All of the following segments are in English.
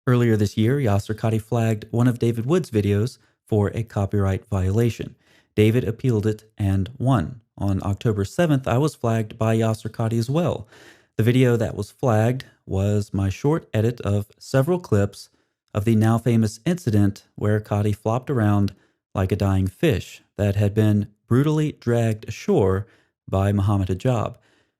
Earlier this year, Yasir Qadhi flagged one of David Wood's videos for a copyright violation. David appealed it and won. On October 7th, I was flagged by Yasir Qadhi as well. The video that was flagged was my short edit of several clips of the now famous incident where Qadhi flopped around like a dying fish that had been brutally dragged ashore by Muhammad Hijab.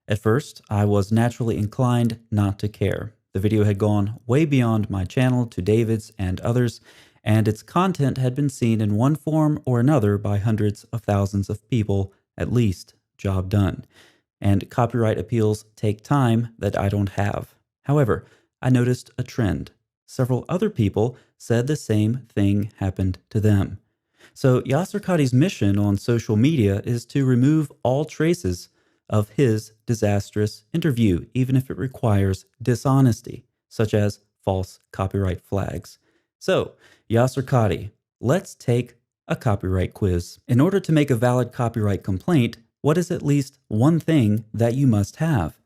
At first, I was naturally inclined not to care. The video had gone way beyond my channel to David's and others, and its content had been seen in one form or another by hundreds of thousands of people, at least. Job done. And copyright appeals take time that I don't have. However, I noticed a trend. Several other people said the same thing happened to them. So Yasir Qadhi's mission on social media is to remove all traces of his disastrous interview, even if it requires dishonesty, such as false copyright flags. So, Yasir Qadhi, let's take a copyright quiz. In order to make a valid copyright complaint, what is at least one thing that you must have?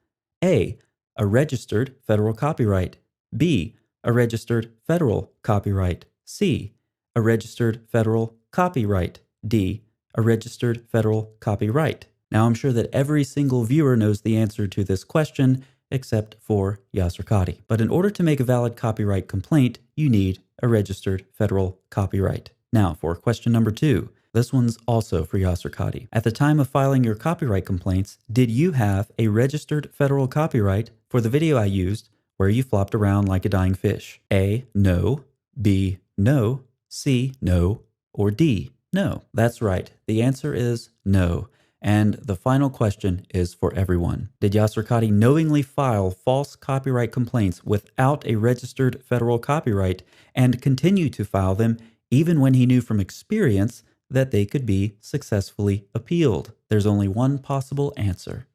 A registered federal copyright. B, a registered federal copyright. C, a registered federal copyright. D, a registered federal copyright. Now, I'm sure that every single viewer knows the answer to this question, except for Yasir Qadhi. But in order to make a valid copyright complaint, you need a registered federal copyright. Now, for question number 2. This one's also for Yasir Qadhi. At the time of filing your copyright complaints, did you have a registered federal copyright for the video I used where you flopped around like a dying fish? A, no. B, no. C, no. Or D, no. That's right. The answer is no. And the final question is for everyone. Did Yasir Qadhi knowingly file false copyright complaints without a registered federal copyright and continue to file them even when he knew from experience that they could be successfully appealed? There's only one possible answer.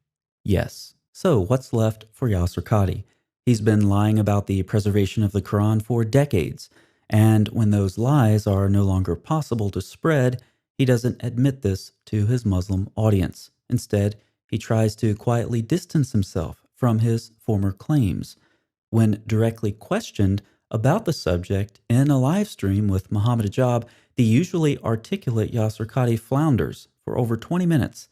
Yes. So what's left for Yasir Qadhi? He's been lying about the preservation of the Quran for decades. And when those lies are no longer possible to spread, he doesn't admit this to his Muslim audience. Instead, he tries to quietly distance himself from his former claims. When directly questioned about the subject in a live stream with Muhammad Hijab, the usually articulate Yasir Qadhi flounders for over 20 minutes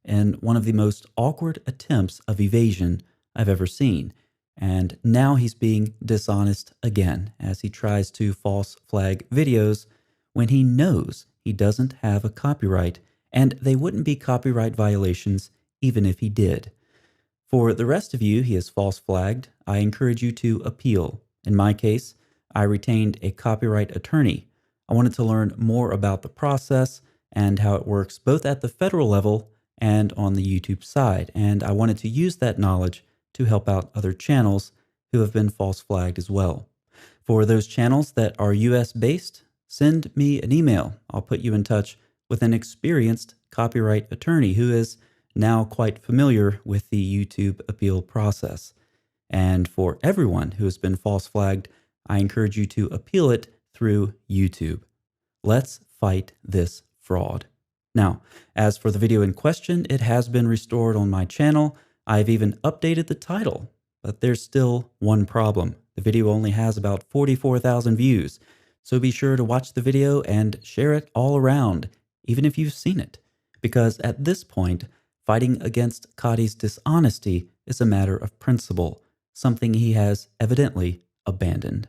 in one of the most awkward attempts of evasion I've ever seen. And now he's being dishonest again as he tries to false flag videos when he knows he doesn't have a copyright, and they wouldn't be copyright violations even if he did. For the rest of you he has false flagged, I encourage you to appeal. In my case, I retained a copyright attorney. I wanted to learn more about the process and how it works both at the federal level and on the YouTube side, and I wanted to use that knowledge to help out other channels who have been false flagged as well. For those channels that are US based, send me an email. I'll put you in touch with an experienced copyright attorney who is now quite familiar with the YouTube appeal process. And for everyone who has been false flagged, I encourage you to appeal it through YouTube. Let's fight this fraud. Now, as for the video in question, it has been restored on my channel. I've even updated the title, but there's still one problem. The video only has about 44,000 views. So be sure to watch the video and share it all around, even if you've seen it, because at this point, fighting against Qadhi's dishonesty is a matter of principle, something he has evidently abandoned.